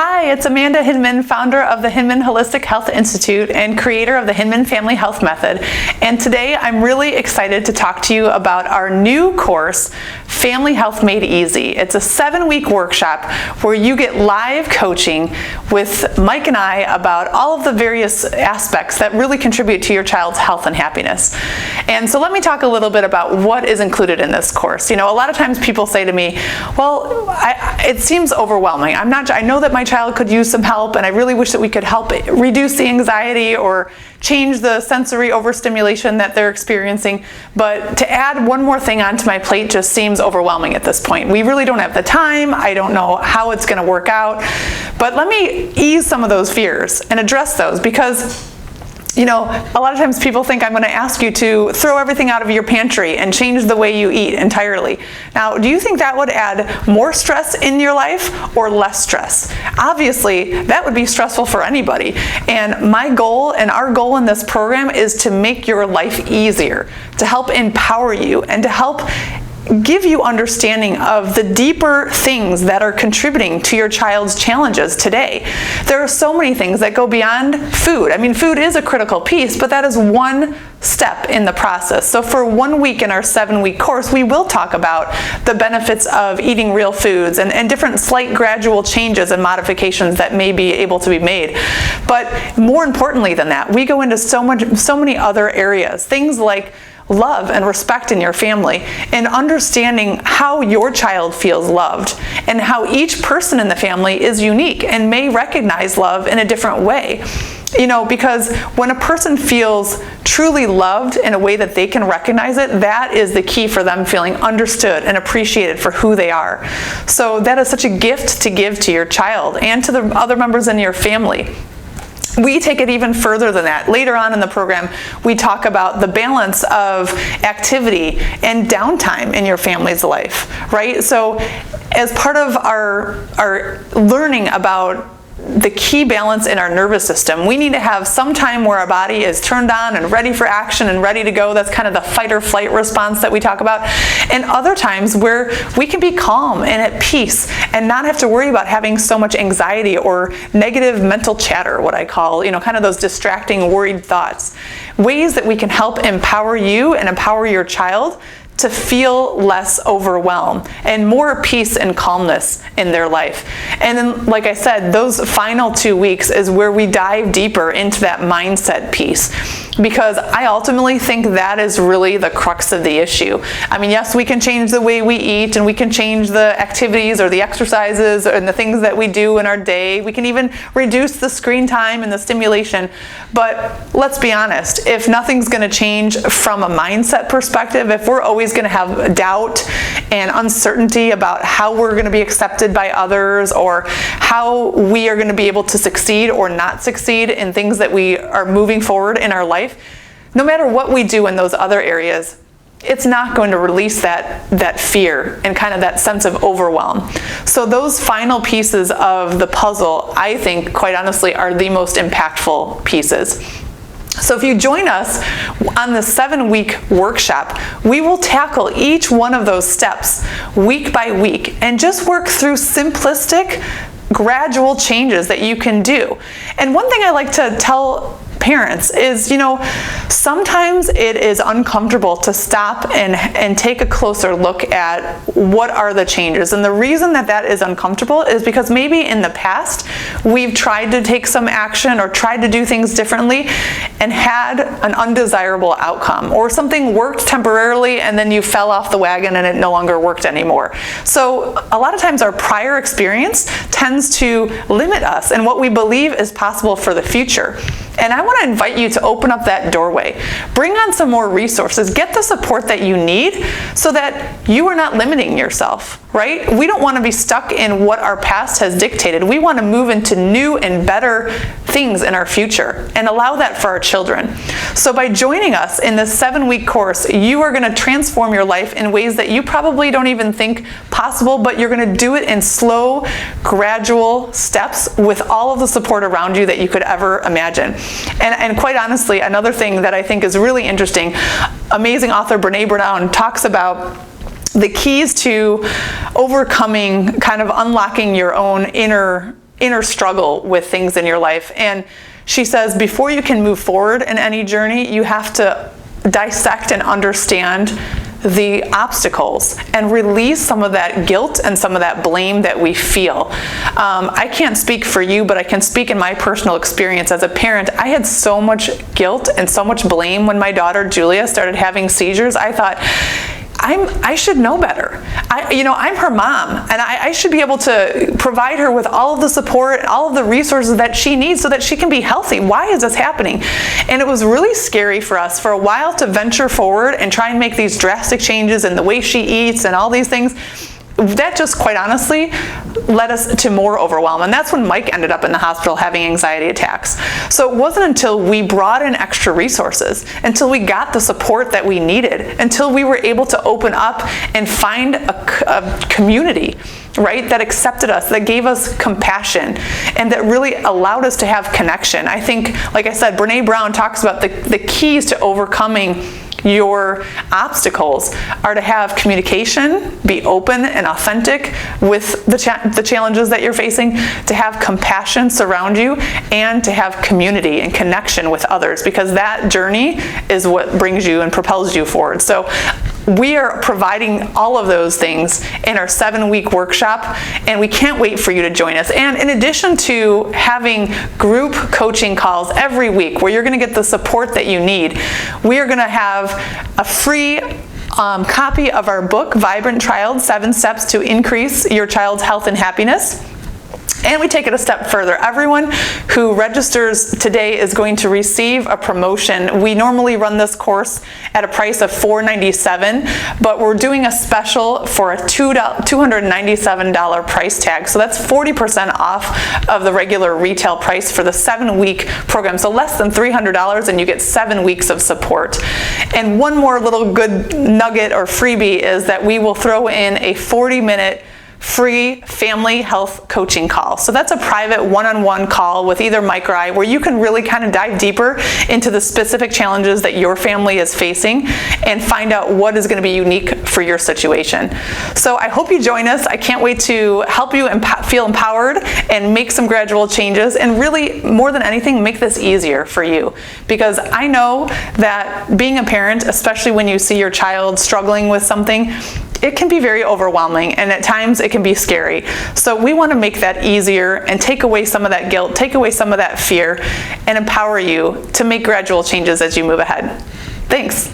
Hi, it's Amanda Hinman, founder of the Hinman Holistic Health Institute and creator of the Hinman Family Health Method. And today I'm really excited to talk to you about our new course, Family Health Made Easy. It's a 7-week workshop where you get live coaching with Mike and I about all of the various aspects that really contribute to your child's health and happiness. And so let me talk a little bit about what is included in this course. You know, a lot of times people say to me, well, it seems overwhelming. I know that my child could use some help, and I really wish that we could help reduce the anxiety or change the sensory overstimulation that they're experiencing. But to add one more thing onto my plate just seems overwhelming at this point. We really don't have the time. I don't know how it's going to work out. But let me ease some of those fears and address those, because you know, a lot of times people think I'm going to ask you to throw everything out of your pantry and change the way you eat entirely. Now, do you think that would add more stress in your life or less stress? Obviously, that would be stressful for anybody. And my goal and our goal in this program is to make your life easier, to help empower you, and to help give you understanding of the deeper things that are contributing to your child's challenges today. There are so many things that go beyond food. I mean, food is a critical piece, but that is one step in the process. So for 1 week in our 7-week course, we will talk about the benefits of eating real foods and different slight gradual changes and modifications that may be able to be made. But more importantly than that, we go into so many other areas, things like love and respect in your family, and understanding how your child feels loved, and how each person in the family is unique and may recognize love in a different way. You know, because when a person feels truly loved in a way that they can recognize it, that is the key for them feeling understood and appreciated for who they are. So that is such a gift to give to your child and to the other members in your family. We take it even further than that. Later on in the program, we talk about the balance of activity and downtime in your family's life, right? So as part of our learning about the key balance in our nervous system, we need to have some time where our body is turned on and ready for action and ready to go. That's kind of the fight or flight response that we talk about. And other times where we can be calm and at peace and not have to worry about having so much anxiety or negative mental chatter, what I call, you know, kind of those distracting, worried thoughts. Ways that we can help empower you and empower your child to feel less overwhelmed and more peace and calmness in their life. And then, like I said, those final 2 weeks is where we dive deeper into that mindset piece, because I ultimately think that is really the crux of the issue. I mean, yes, we can change the way we eat, and we can change the activities or the exercises and the things that we do in our day. We can even reduce the screen time and the stimulation. But let's be honest, if nothing's going to change from a mindset perspective, if we're always going to have doubt and uncertainty about how we're going to be accepted by others, or how we are going to be able to succeed or not succeed in things that we are moving forward in our life, no matter what we do in those other areas, it's not going to release that fear and kind of that sense of overwhelm. So those final pieces of the puzzle, I think, quite honestly, are the most impactful pieces. So if you join us on the 7-week workshop, we will tackle each one of those steps week by week and just work through simplistic, gradual changes that you can do. And one thing I like to tell parents is, you know, sometimes it is uncomfortable to stop and take a closer look at what are the changes. And the reason that is uncomfortable is because maybe in the past we've tried to take some action or tried to do things differently and had an undesirable outcome, or something worked temporarily and then you fell off the wagon and it no longer worked anymore. So a lot of times our prior experience tends to limit us and what we believe is possible for the future. And I want to invite you to open up that doorway. Bring on some more resources. Get the support that you need so that you are not limiting yourself, right? We don't want to be stuck in what our past has dictated. We want to move into new and better things in our future and allow that for our children. So by joining us in this 7-week course, you are going to transform your life in ways that you probably don't even think possible, but you're going to do it in slow, gradual steps with all of the support around you that you could ever imagine. And quite honestly, another thing that I think is really interesting, amazing author Brené Brown talks about the keys to overcoming, kind of unlocking your own inner inner struggle with things in your life. And she says, before you can move forward in any journey, you have to dissect and understand the obstacles and release some of that guilt and some of that blame that we feel. I can't speak for you, but I can speak in my personal experience as a parent. I had so much guilt and so much blame when my daughter Julia started having seizures. I thought, I should know better. I'm her mom, and I should be able to provide her with all of the support, all of the resources that she needs so that she can be healthy. Why is this happening? And it was really scary for us for a while to venture forward and try and make these drastic changes in the way she eats and all these things. That just, quite honestly, led us to more overwhelm. And that's when Mike ended up in the hospital having anxiety attacks. So it wasn't until we brought in extra resources, until we got the support that we needed, until we were able to open up and find a community, right, that accepted us, that gave us compassion, and that really allowed us to have connection. I think, like I said, Brene Brown talks about the keys to overcoming your obstacles are to have communication, be open and authentic with the challenges that you're facing, to have compassion surround you, and to have community and connection with others, because that journey is what brings you and propels you forward. So we are providing all of those things in our 7-week workshop, and we can't wait for you to join us. And in addition to having group coaching calls every week where you're going to get the support that you need, we are going to have a free copy of our book, Vibrant Child, 7 Steps to Increase Your Child's Health and Happiness. And we take it a step further. Everyone who registers today is going to receive a promotion. We normally run this course at a price of $497, but we're doing a special for a $297 price tag. So that's 40% off of the regular retail price for the 7-week program. So less than $300, and you get 7 weeks of support. And one more little good nugget or freebie is that we will throw in a 40-minute free family health coaching call. So that's a private one-on-one call with either Mike or I, where you can really kind of dive deeper into the specific challenges that your family is facing and find out what is going to be unique for your situation. So I hope you join us. I can't wait to help you feel empowered and make some gradual changes, and really, more than anything, make this easier for you. Because I know that being a parent, especially when you see your child struggling with something, it can be very overwhelming, and at times it can be scary. So we want to make that easier and take away some of that guilt, take away some of that fear, and empower you to make gradual changes as you move ahead. Thanks.